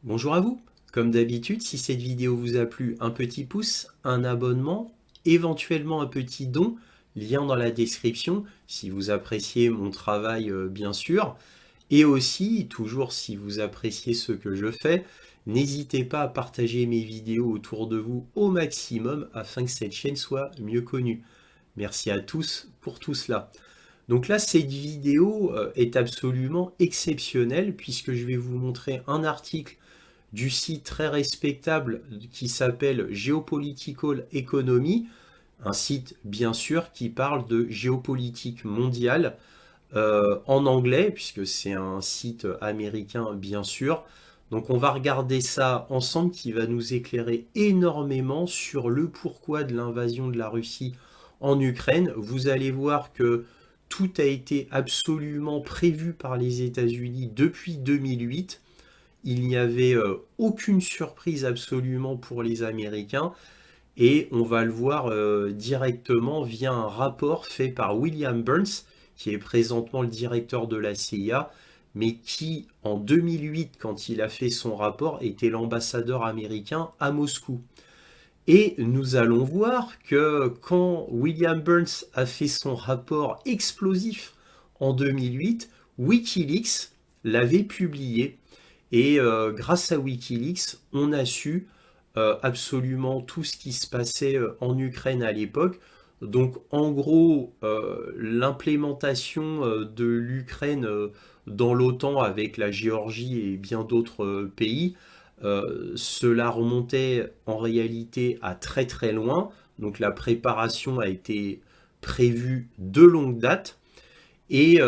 Bonjour à vous. Comme d'habitude, si cette vidéo vous a plu, un petit pouce, un abonnement, éventuellement un petit don, lien dans la description si vous appréciez mon travail bien sûr. Et aussi, toujours si vous appréciez ce que je fais, n'hésitez pas à partager mes vidéos autour de vous au maximum afin que cette chaîne soit mieux connue. Merci à tous pour tout cela. Donc là, cette vidéo est absolument exceptionnelle puisque je vais vous montrer un article du site très respectable qui s'appelle Geopolitical Economy, un site bien sûr qui parle de géopolitique mondiale en anglais, puisque c'est un site américain bien sûr. Donc on va regarder ça ensemble qui va nous éclairer énormément sur le pourquoi de l'invasion de la Russie en Ukraine. Vous allez voir que tout a été absolument prévu par les États-Unis depuis 2008. Il n'y avait aucune surprise absolument pour les Américains et on va le voir directement via un rapport fait par William Burns, qui est présentement le directeur de la CIA, mais qui en 2008, quand il a fait son rapport, était l'ambassadeur américain à Moscou. Et nous allons voir que quand William Burns a fait son rapport explosif en 2008, Wikileaks l'avait publié et grâce à Wikileaks, on a su absolument tout ce qui se passait en Ukraine à l'époque. Donc en gros, l'implémentation de l'Ukraine dans l'OTAN avec la Géorgie et bien d'autres pays, cela remontait en réalité à très très loin. Donc la préparation a été prévue de longue date. Et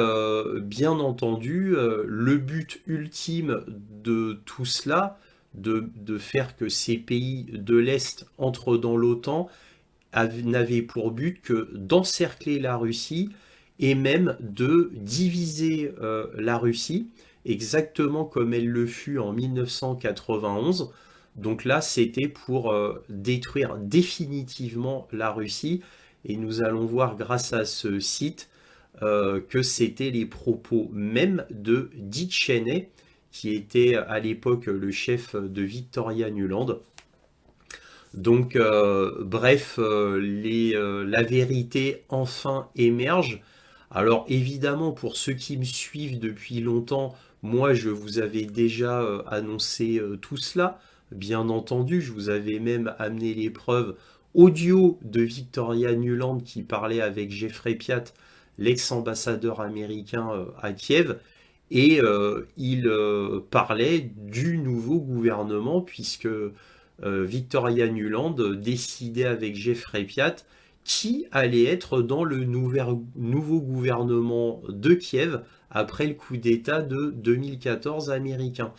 bien entendu, le but ultime de tout cela, de faire que ces pays de l'Est entrent dans l'OTAN, n'avait pour but que d'encercler la Russie et même de diviser la Russie, exactement comme elle le fut en 1991. Donc là, c'était pour détruire définitivement la Russie. Et nous allons voir grâce à ce site que c'était les propos même de Dick Cheney, qui était à l'époque le chef de Victoria Nuland. Donc, bref, la vérité enfin émerge. Alors, évidemment, pour ceux qui me suivent depuis longtemps, moi, je vous avais déjà annoncé tout cela. Bien entendu, je vous avais même amené les preuves audio de Victoria Nuland qui parlait avec Jeffrey Piat, l'ex-ambassadeur américain à Kiev. Et il parlait du nouveau gouvernement, puisque Victoria Nuland décidait avec Jeffrey Piat qui allait être dans le nouveau gouvernement de Kiev après le coup d'État de 2014 américain.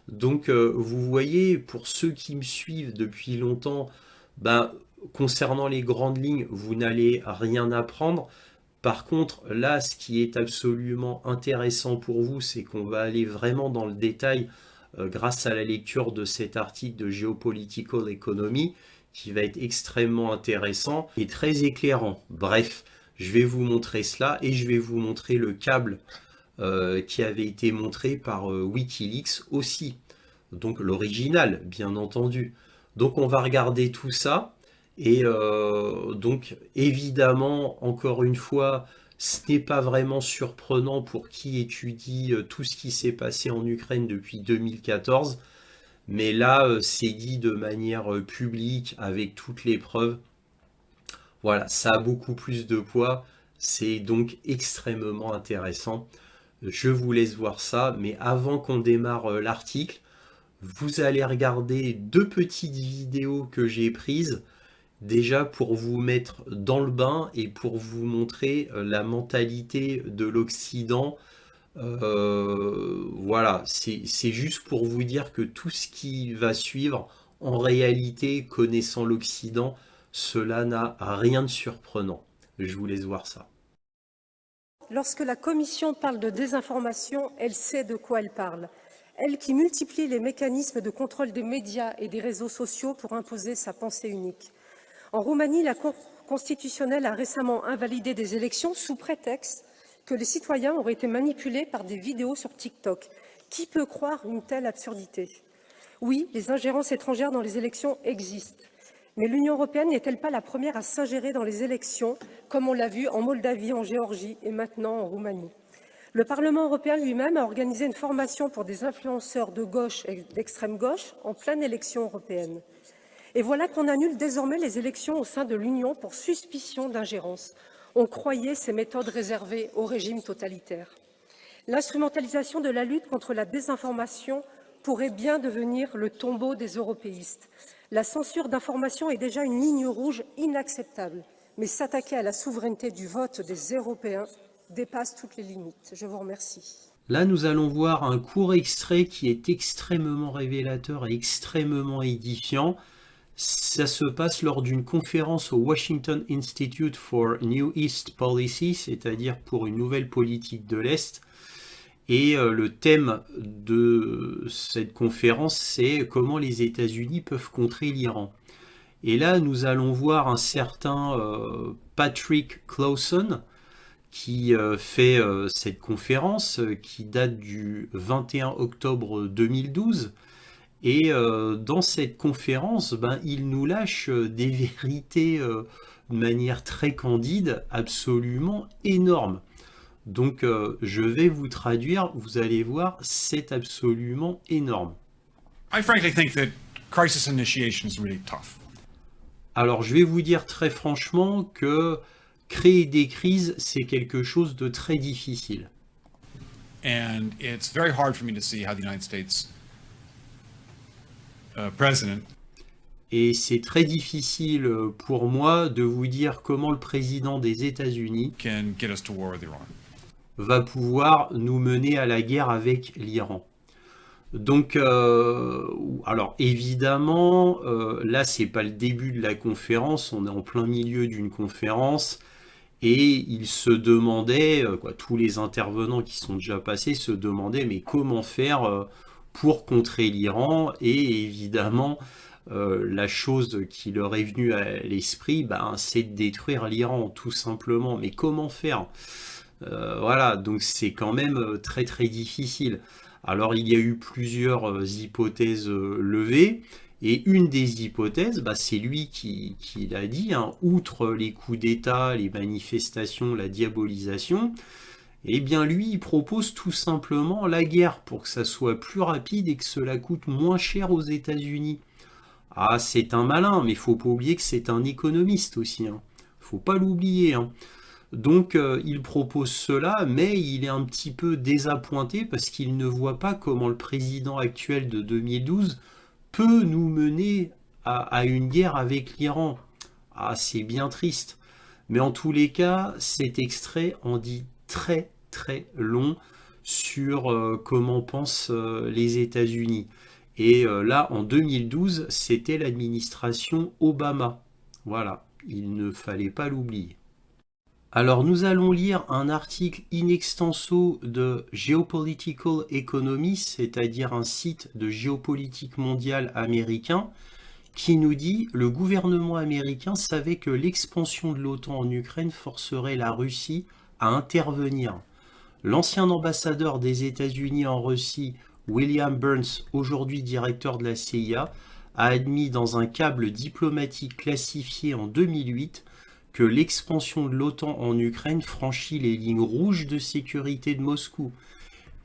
Donc vous voyez, pour ceux qui me suivent depuis longtemps, ben, concernant les grandes lignes, vous n'allez rien apprendre. Par contre, là, ce qui est absolument intéressant pour vous, c'est qu'on va aller vraiment dans le détail grâce à la lecture de cet article de Geopolitical Economy, qui va être extrêmement intéressant et très éclairant. Bref, je vais vous montrer cela et je vais vous montrer le câble qui avait été montré par Wikileaks aussi. Donc l'original, bien entendu. Donc on va regarder tout ça. Et donc évidemment, encore une fois, ce n'est pas vraiment surprenant pour qui étudie tout ce qui s'est passé en Ukraine depuis 2014. Mais là, c'est dit de manière publique, avec toutes les preuves. Voilà, ça a beaucoup plus de poids. C'est donc extrêmement intéressant. Je vous laisse voir ça. Mais avant qu'on démarre l'article, vous allez regarder deux petites vidéos que j'ai prises. Déjà pour vous mettre dans le bain et pour vous montrer la mentalité de l'Occident. Voilà, c'est juste pour vous dire que tout ce qui va suivre, en réalité, connaissant l'Occident, cela n'a rien de surprenant. Je vous laisse voir ça. Lorsque la Commission parle de désinformation, elle sait de quoi elle parle. Elle qui multiplie les mécanismes de contrôle des médias et des réseaux sociaux pour imposer sa pensée unique. En Roumanie, la Cour constitutionnelle a récemment invalidé des élections sous prétexte que les citoyens auraient été manipulés par des vidéos sur TikTok. Qui peut croire une telle absurdité ? Oui, les ingérences étrangères dans les élections existent. Mais l'Union européenne n'est-elle pas la première à s'ingérer dans les élections, comme on l'a vu en Moldavie, en Géorgie et maintenant en Roumanie? Le Parlement européen lui-même a organisé une formation pour des influenceurs de gauche et d'extrême gauche en pleine élection européenne. Et voilà qu'on annule désormais les élections au sein de l'Union pour suspicion d'ingérence. On croyait ces méthodes réservées au régime totalitaire. L'instrumentalisation de la lutte contre la désinformation pourrait bien devenir le tombeau des européistes. La censure d'information est déjà une ligne rouge inacceptable, mais s'attaquer à la souveraineté du vote des Européens dépasse toutes les limites. Je vous remercie. Là, nous allons voir un court extrait qui est extrêmement révélateur et extrêmement édifiant. Ça se passe lors d'une conférence au Washington Institute for New East Policy, c'est-à-dire pour une nouvelle politique de l'Est. Et le thème de cette conférence, c'est comment les États-Unis peuvent contrer l'Iran. Et là, nous allons voir un certain Patrick Clausen qui fait cette conférence qui date du 21 octobre 2012. Et dans cette conférence, il nous lâche des vérités de manière très candide, absolument énormes. Donc je vais vous traduire, vous allez voir, c'est absolument énorme. I frankly think that crisis initiation is really tough. Alors je vais vous dire très franchement que créer des crises, c'est quelque chose de très difficile. And it's very hard for me to see how the United States president Et c'est très difficile pour moi de vous dire comment le président des États-Unis can get us to war with Iran. va pouvoir nous mener à la guerre avec l'Iran. Donc, alors évidemment, là c'est pas le début de la conférence, on est en plein milieu d'une conférence et ils se demandaient, tous les intervenants qui sont déjà passés se demandaient mais comment faire pour contrer l'Iran, et évidemment la chose qui leur est venue à l'esprit, c'est de détruire l'Iran tout simplement. Mais comment faire? Voilà, donc c'est quand même très très difficile. Alors il y a eu plusieurs hypothèses levées, et une des hypothèses, c'est lui qui l'a dit, outre les coups d'État, les manifestations, la diabolisation, eh bien lui il propose tout simplement la guerre pour que ça soit plus rapide et que cela coûte moins cher aux États-Unis. Ah, c'est un malin, mais il faut pas oublier que c'est un économiste aussi, faut pas l'oublier. Donc il propose cela, mais il est un petit peu désappointé parce qu'il ne voit pas comment le président actuel de 2012 peut nous mener à une guerre avec l'Iran. Ah, c'est bien triste. Mais en tous les cas, cet extrait en dit très très long sur comment pensent les États-Unis. Et là, en 2012, c'était l'administration Obama. Voilà, il ne fallait pas l'oublier. Alors nous allons lire un article in extenso de Geopolitical Economy, c'est-à-dire un site de géopolitique mondiale américain, qui nous dit « Le gouvernement américain savait que l'expansion de l'OTAN en Ukraine forcerait la Russie à intervenir. L'ancien ambassadeur des États-Unis en Russie, William Burns, aujourd'hui directeur de la CIA, a admis dans un câble diplomatique classifié en 2008 que l'expansion de l'OTAN en Ukraine franchit les lignes rouges de sécurité de Moscou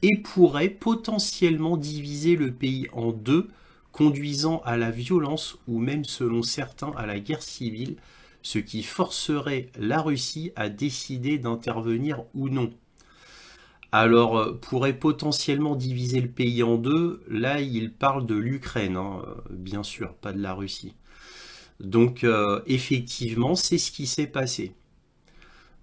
et pourrait potentiellement diviser le pays en deux, conduisant à la violence ou même, selon certains, à la guerre civile, ce qui forcerait la Russie à décider d'intervenir ou non. » Alors, pourrait potentiellement diviser le pays en deux, là il parle de l'Ukraine, bien sûr, pas de la Russie. Donc effectivement, c'est ce qui s'est passé.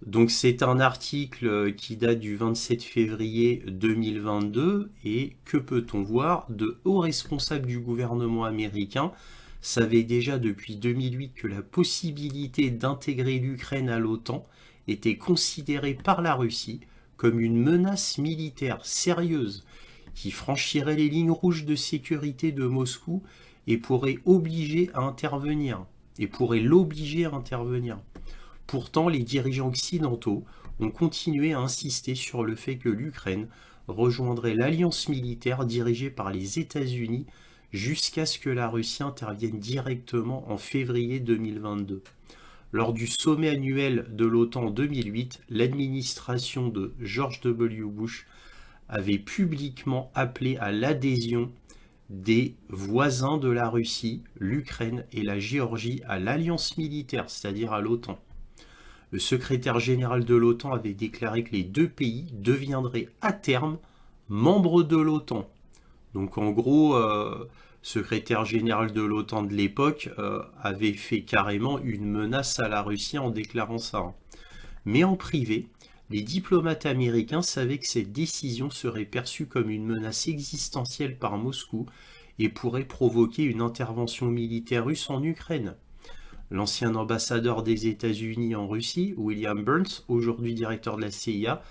Donc c'est un article qui date du 27 février 2022, et que peut-on voir? De hauts responsables du gouvernement américain savaient déjà depuis 2008 que la possibilité d'intégrer l'Ukraine à l'OTAN était considérée par la Russie comme une menace militaire sérieuse qui franchirait les lignes rouges de sécurité de Moscou et pourrait l'obliger à intervenir. Pourtant, les dirigeants occidentaux ont continué à insister sur le fait que l'Ukraine rejoindrait l'alliance militaire dirigée par les États-Unis jusqu'à ce que la Russie intervienne directement en février 2022. Lors du sommet annuel de l'OTAN en 2008, l'administration de George W. Bush avait publiquement appelé à l'adhésion des voisins de la Russie, l'Ukraine et la Géorgie à l'alliance militaire, c'est-à-dire à l'OTAN. Le secrétaire général de l'OTAN avait déclaré que les deux pays deviendraient à terme membres de l'OTAN. Donc en gros, secrétaire général de l'OTAN de l'époque avait fait carrément une menace à la Russie en déclarant ça. Mais en privé, les diplomates américains savaient que cette décision serait perçue comme une menace existentielle par Moscou et pourrait provoquer une intervention militaire russe en Ukraine. L'ancien ambassadeur des États-Unis en Russie, William Burns, aujourd'hui directeur de la CIA,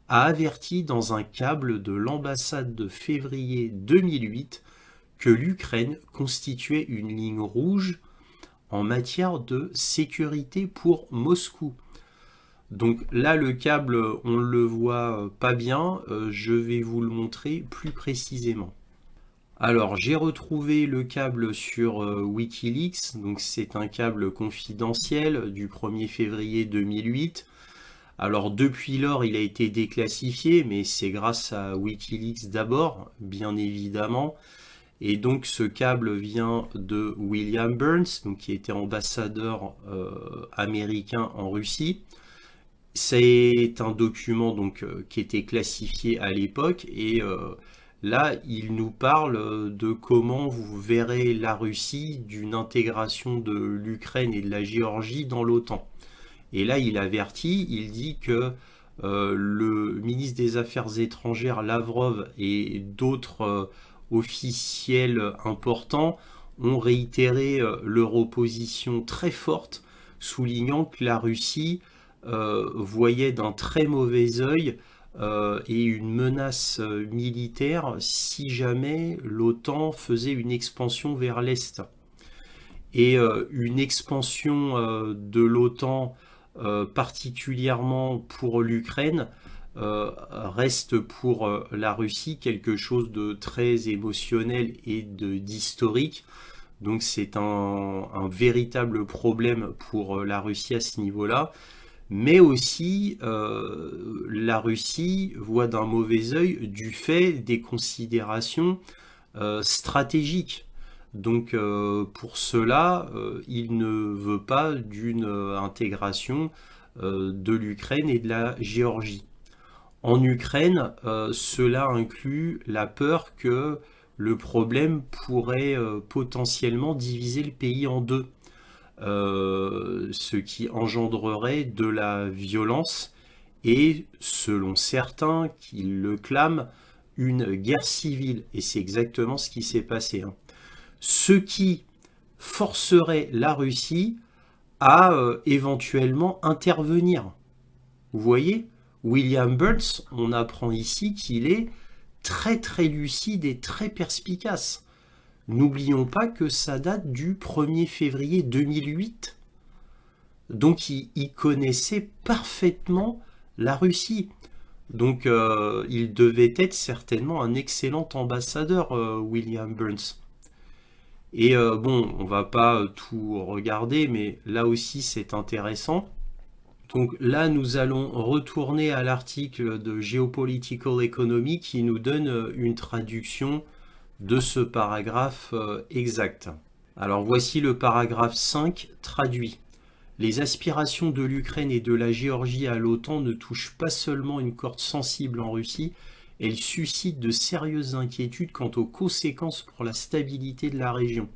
a averti dans un câble de l'ambassade de février 2008 que l'Ukraine constituait une ligne rouge en matière de sécurité pour Moscou. Donc là, le câble, on le voit pas bien, je vais vous le montrer plus précisément. Alors, j'ai retrouvé le câble sur Wikileaks, donc c'est un câble confidentiel du 1er février 2008. Alors, depuis lors, il a été déclassifié, mais c'est grâce à Wikileaks d'abord, bien évidemment. Et donc, ce câble vient de William Burns, donc, qui était ambassadeur américain en Russie. C'est un document donc, qui était classifié à l'époque et là, il nous parle de comment vous verrez la Russie d'une intégration de l'Ukraine et de la Géorgie dans l'OTAN. Et là, il avertit, il dit que le ministre des Affaires étrangères, Lavrov, et d'autres officiels importants ont réitéré leur opposition très forte, soulignant que la Russie voyait d'un très mauvais œil et une menace militaire si jamais l'OTAN faisait une expansion vers l'Est. Et une expansion de l'OTAN, particulièrement pour l'Ukraine, reste pour la Russie quelque chose de très émotionnel et d'historique. Donc c'est un véritable problème pour la Russie à ce niveau-là. Mais aussi, la Russie voit d'un mauvais œil du fait des considérations stratégiques. Donc, pour cela, il ne veut pas d'une intégration de l'Ukraine et de la Géorgie. En Ukraine, cela inclut la peur que le problème pourrait potentiellement diviser le pays en deux. Ce qui engendrerait de la violence et, selon certains qui le clament, une guerre civile. Et c'est exactement ce qui s'est passé. Ce qui forcerait la Russie à éventuellement intervenir. Vous voyez, William Burns, on apprend ici qu'il est très très lucide et très perspicace. N'oublions pas que ça date du 1er février 2008. Donc il connaissait parfaitement la Russie. Donc il devait être certainement un excellent ambassadeur, William Burns. Et bon, on va pas tout regarder, mais là aussi c'est intéressant. Donc là, nous allons retourner à l'article de Geopolitical Economy qui nous donne une traduction de ce paragraphe exact. Alors voici le paragraphe 5 traduit. Les aspirations de l'Ukraine et de la Géorgie à l'OTAN ne touchent pas seulement une corde sensible en Russie, elles suscitent de sérieuses inquiétudes quant aux conséquences pour la stabilité de la région.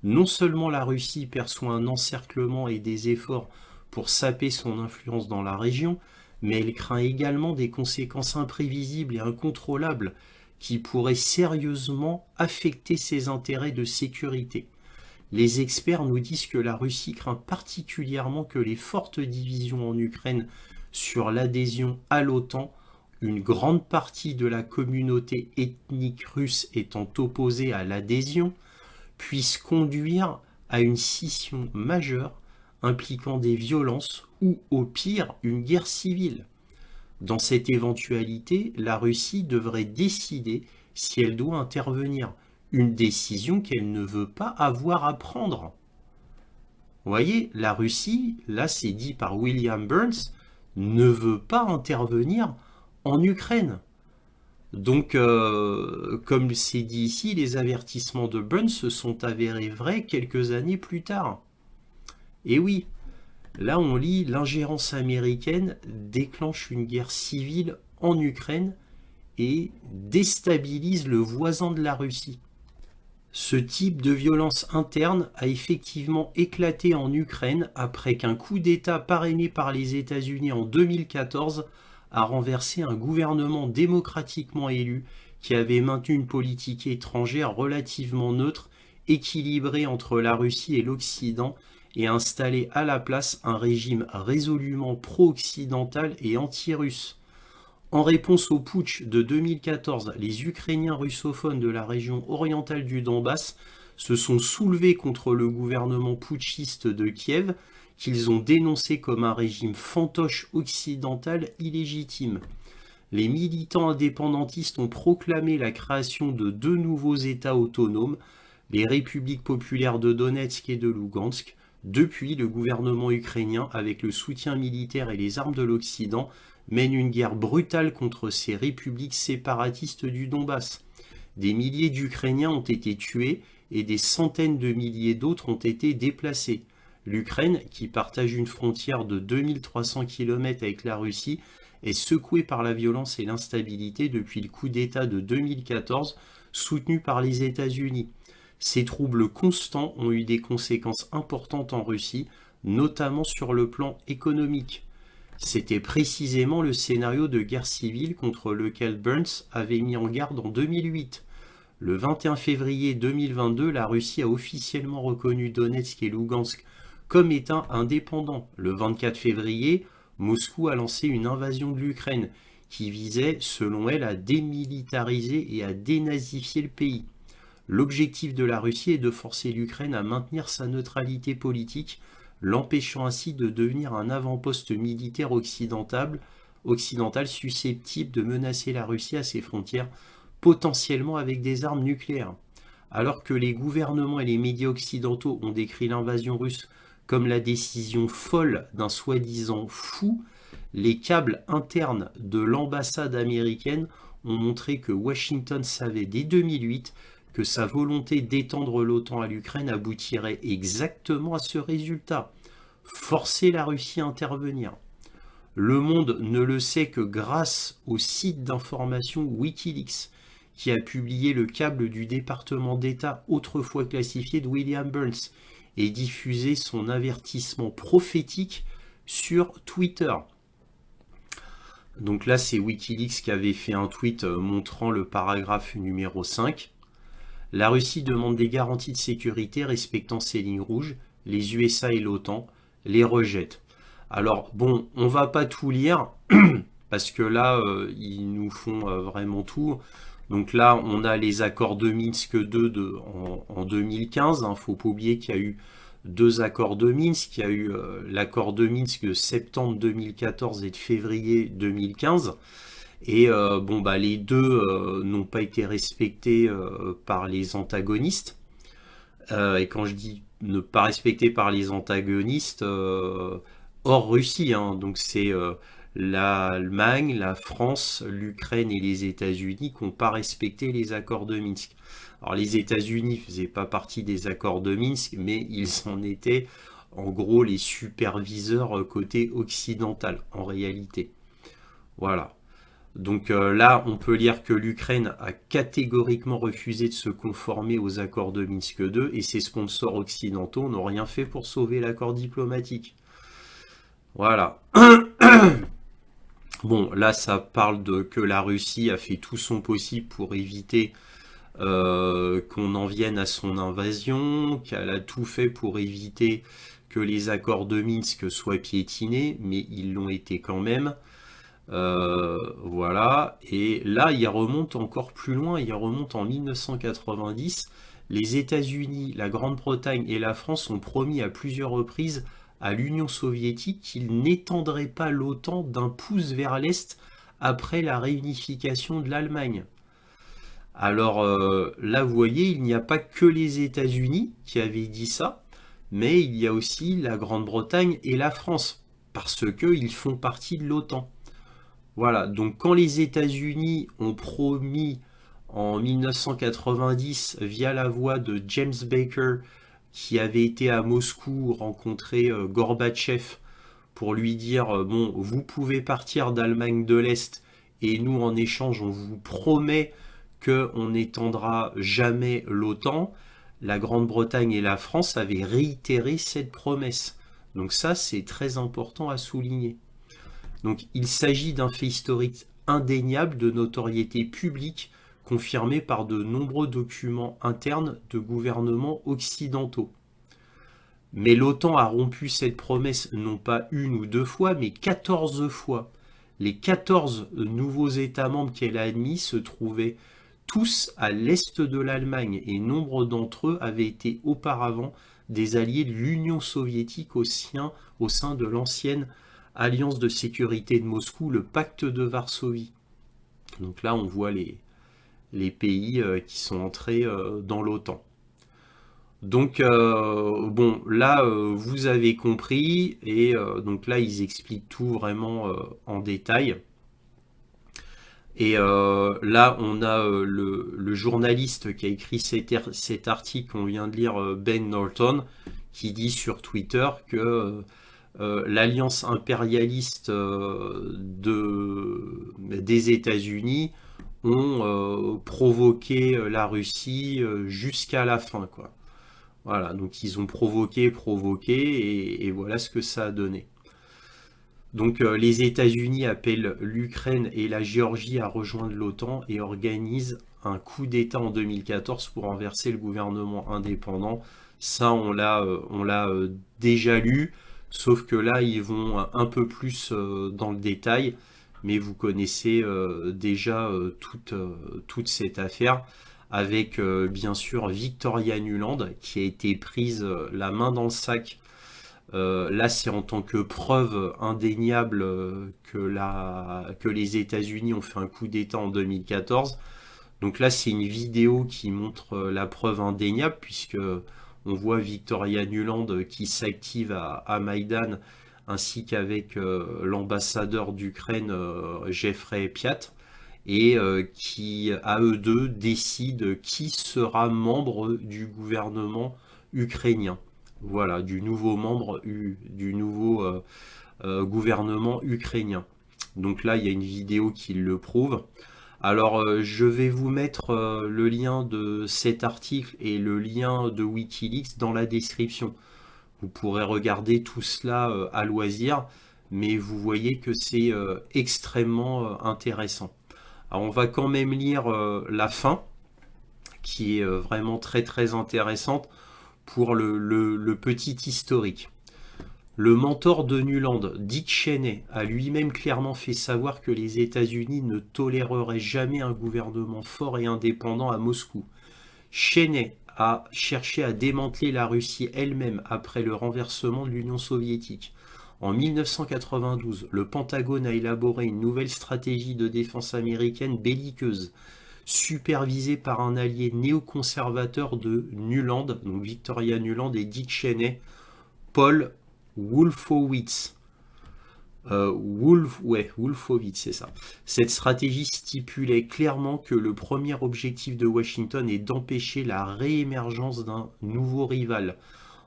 Non seulement la Russie perçoit un encerclement et des efforts pour saper son influence dans la région, mais elle craint également des conséquences imprévisibles et incontrôlables qui pourrait sérieusement affecter ses intérêts de sécurité. Les experts nous disent que la Russie craint particulièrement que les fortes divisions en Ukraine sur l'adhésion à l'OTAN, une grande partie de la communauté ethnique russe étant opposée à l'adhésion, puissent conduire à une scission majeure impliquant des violences ou, au pire, une guerre civile. Dans cette éventualité, la Russie devrait décider si elle doit intervenir une décision qu'elle ne veut pas avoir à prendre. Vous voyez, la Russie, là c'est dit par William Burns, ne veut pas intervenir en Ukraine. Donc, comme c'est dit ici, les avertissements de Burns se sont avérés vrais quelques années plus tard. Et oui, là on lit l'ingérence américaine déclenche une guerre civile en Ukraine et déstabilise le voisin de la Russie. Ce type de violence interne a effectivement éclaté en Ukraine après qu'un coup d'État parrainé par les États-Unis en 2014 a renversé un gouvernement démocratiquement élu qui avait maintenu une politique étrangère relativement neutre, équilibrée entre la Russie et l'Occident, et installé à la place un régime résolument pro-occidental et anti-russe. En réponse au putsch de 2014, les Ukrainiens russophones de la région orientale du Donbass se sont soulevés contre le gouvernement putschiste de Kiev, qu'ils ont dénoncé comme un régime fantoche occidental illégitime. Les militants indépendantistes ont proclamé la création de 2 nouveaux États autonomes, les républiques populaires de Donetsk et de Lugansk. Depuis, le gouvernement ukrainien, avec le soutien militaire et les armes de l'Occident, mène une guerre brutale contre ces républiques séparatistes du Donbass. Des milliers d'Ukrainiens ont été tués et des centaines de milliers d'autres ont été déplacés. L'Ukraine, qui partage une frontière de 2300 km avec la Russie, est secouée par la violence et l'instabilité depuis le coup d'État de 2014, soutenu par les États-Unis. Ces troubles constants ont eu des conséquences importantes en Russie, notamment sur le plan économique. C'était précisément le scénario de guerre civile contre lequel Burns avait mis en garde en 2008. Le 21 février 2022, la Russie a officiellement reconnu Donetsk et Lugansk comme étant indépendants. Le 24 février, Moscou a lancé une invasion de l'Ukraine qui visait, selon elle, à démilitariser et à dénazifier le pays. L'objectif de la Russie est de forcer l'Ukraine à maintenir sa neutralité politique, l'empêchant ainsi de devenir un avant-poste militaire occidental susceptible de menacer la Russie à ses frontières, potentiellement avec des armes nucléaires. Alors que les gouvernements et les médias occidentaux ont décrit l'invasion russe comme la décision folle d'un soi-disant fou, les câbles internes de l'ambassade américaine ont montré que Washington savait dès 2008 que sa volonté d'étendre l'OTAN à l'Ukraine aboutirait exactement à ce résultat, forcer la Russie à intervenir. Le monde ne le sait que grâce au site d'information Wikileaks, qui a publié le câble du département d'État autrefois classifié de William Burns et diffusé son avertissement prophétique sur Twitter. Donc là, c'est Wikileaks qui avait fait un tweet montrant le paragraphe numéro 5. La Russie demande des garanties de sécurité respectant ses lignes rouges. Les USA et l'OTAN les rejettent. Alors bon, on va pas tout lire parce que là, ils nous font vraiment tout. Donc là, on a les accords de Minsk 2 en 2015. Faut pas oublier qu'il y a eu 2 accords de Minsk. Il y a eu l'accord de Minsk de septembre 2014 et de février 2015. Et les deux n'ont pas été respectés par les antagonistes. Et quand je dis ne pas respecter par les antagonistes, hors Russie, donc c'est l'Allemagne, la France, l'Ukraine et les États-Unis qui n'ont pas respecté les accords de Minsk. Alors les États-Unis ne faisaient pas partie des accords de Minsk, mais ils en étaient en gros les superviseurs côté occidental en réalité. Voilà. Donc là, on peut lire que l'Ukraine a catégoriquement refusé de se conformer aux accords de Minsk 2 et ses sponsors occidentaux n'ont rien fait pour sauver l'accord diplomatique. Voilà. Bon, là, ça parle de que la Russie a fait tout son possible pour éviter qu'on en vienne à son invasion, qu'elle a tout fait pour éviter que les accords de Minsk soient piétinés, mais ils l'ont été quand même. Voilà, et là il remonte encore plus loin, il remonte en 1990. Les États-Unis, la Grande-Bretagne et la France ont promis à plusieurs reprises à l'Union soviétique qu'ils n'étendraient pas l'OTAN d'un pouce vers l'Est après la réunification de l'Allemagne. Alors là, vous voyez, il n'y a pas que les États-Unis qui avaient dit ça, mais il y a aussi la Grande-Bretagne et la France, parce qu'ils font partie de l'OTAN. Voilà, donc quand les États-Unis ont promis en 1990, via la voix de James Baker, qui avait été à Moscou rencontrer Gorbatchev pour lui dire bon, vous pouvez partir d'Allemagne de l'Est et nous en échange on vous promet qu'on n'étendra jamais l'OTAN, la Grande-Bretagne et la France avaient réitéré cette promesse. Donc ça c'est très important à souligner. Donc il s'agit d'un fait historique indéniable de notoriété publique confirmé par de nombreux documents internes de gouvernements occidentaux. Mais l'OTAN a rompu cette promesse non pas une ou deux fois, mais 14 fois. Les 14 nouveaux États membres qu'elle a admis se trouvaient tous à l'est de l'Allemagne et nombre d'entre eux avaient été auparavant des alliés de l'Union soviétique au sein de l'ancienne Alliance de sécurité de Moscou, le pacte de Varsovie. Donc là, on voit les pays qui sont entrés dans l'OTAN. Donc, bon, là, vous avez compris, et donc là, ils expliquent tout vraiment en détail. Et là, on a le journaliste qui a écrit cet article qu'on vient de lire, Ben Norton, qui dit sur Twitter que l'alliance impérialiste des États-Unis ont provoqué la Russie jusqu'à la fin, quoi. Voilà, donc ils ont provoqué, et voilà ce que ça a donné. Donc les États-Unis appellent l'Ukraine et la Géorgie à rejoindre l'OTAN et organisent un coup d'État en 2014 pour renverser le gouvernement indépendant. Ça, on l'a déjà lu. Sauf que là, ils vont un peu plus dans le détail, mais vous connaissez déjà toute cette affaire, avec bien sûr Victoria Nuland, qui a été prise la main dans le sac. Là, c'est en tant que preuve indéniable que les États-Unis ont fait un coup d'État en 2014. Donc là, c'est une vidéo qui montre la preuve indéniable, puisque on voit Victoria Nuland qui s'active à Maïdan, ainsi qu'avec l'ambassadeur d'Ukraine, Jeffrey Piat, et qui, à eux deux, décident qui sera membre du gouvernement ukrainien. Voilà, du nouveau membre du nouveau gouvernement ukrainien. Donc là, il y a une vidéo qui le prouve. Alors, je vais vous mettre le lien de cet article et le lien de Wikileaks dans la description. Vous pourrez regarder tout cela à loisir, mais vous voyez que c'est extrêmement intéressant. Alors, on va quand même lire la fin, qui est vraiment très très intéressante pour le petit historique. Le mentor de Nuland, Dick Cheney, a lui-même clairement fait savoir que les États-Unis ne toléreraient jamais un gouvernement fort et indépendant à Moscou. Cheney a cherché à démanteler la Russie elle-même après le renversement de l'Union soviétique. En 1992, le Pentagone a élaboré une nouvelle stratégie de défense américaine belliqueuse, supervisée par un allié néoconservateur de Nuland, donc Victoria Nuland et Dick Cheney, Paul Wolfowitz. Wolfowitz, c'est ça. Cette stratégie stipulait clairement que le premier objectif de Washington est d'empêcher la réémergence d'un nouveau rival,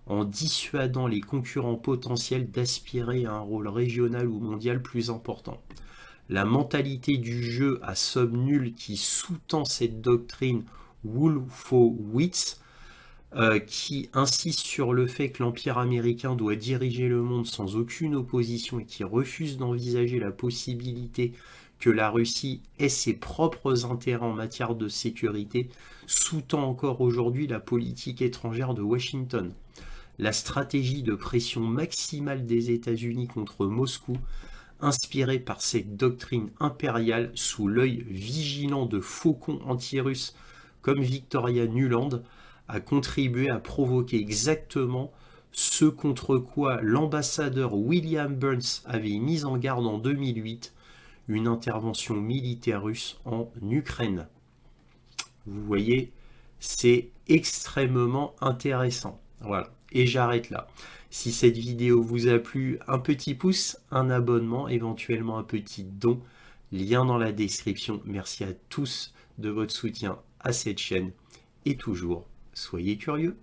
en dissuadant les concurrents potentiels d'aspirer à un rôle régional ou mondial plus important. La mentalité du jeu à somme nulle qui sous-tend cette doctrine Wolfowitz, qui insiste sur le fait que l'Empire américain doit diriger le monde sans aucune opposition et qui refuse d'envisager la possibilité que la Russie ait ses propres intérêts en matière de sécurité, sous-tend encore aujourd'hui la politique étrangère de Washington. La stratégie de pression maximale des États-Unis contre Moscou, inspirée par cette doctrine impériale sous l'œil vigilant de faucons anti-russes comme Victoria Nuland, a contribué à provoquer exactement ce contre quoi l'ambassadeur William Burns avait mis en garde en 2008, une intervention militaire russe en Ukraine. Vous voyez, c'est extrêmement intéressant. Voilà, et j'arrête là. Si cette vidéo vous a plu, un petit pouce, un abonnement, éventuellement un petit don, lien dans la description. Merci à tous de votre soutien à cette chaîne et toujours, soyez curieux.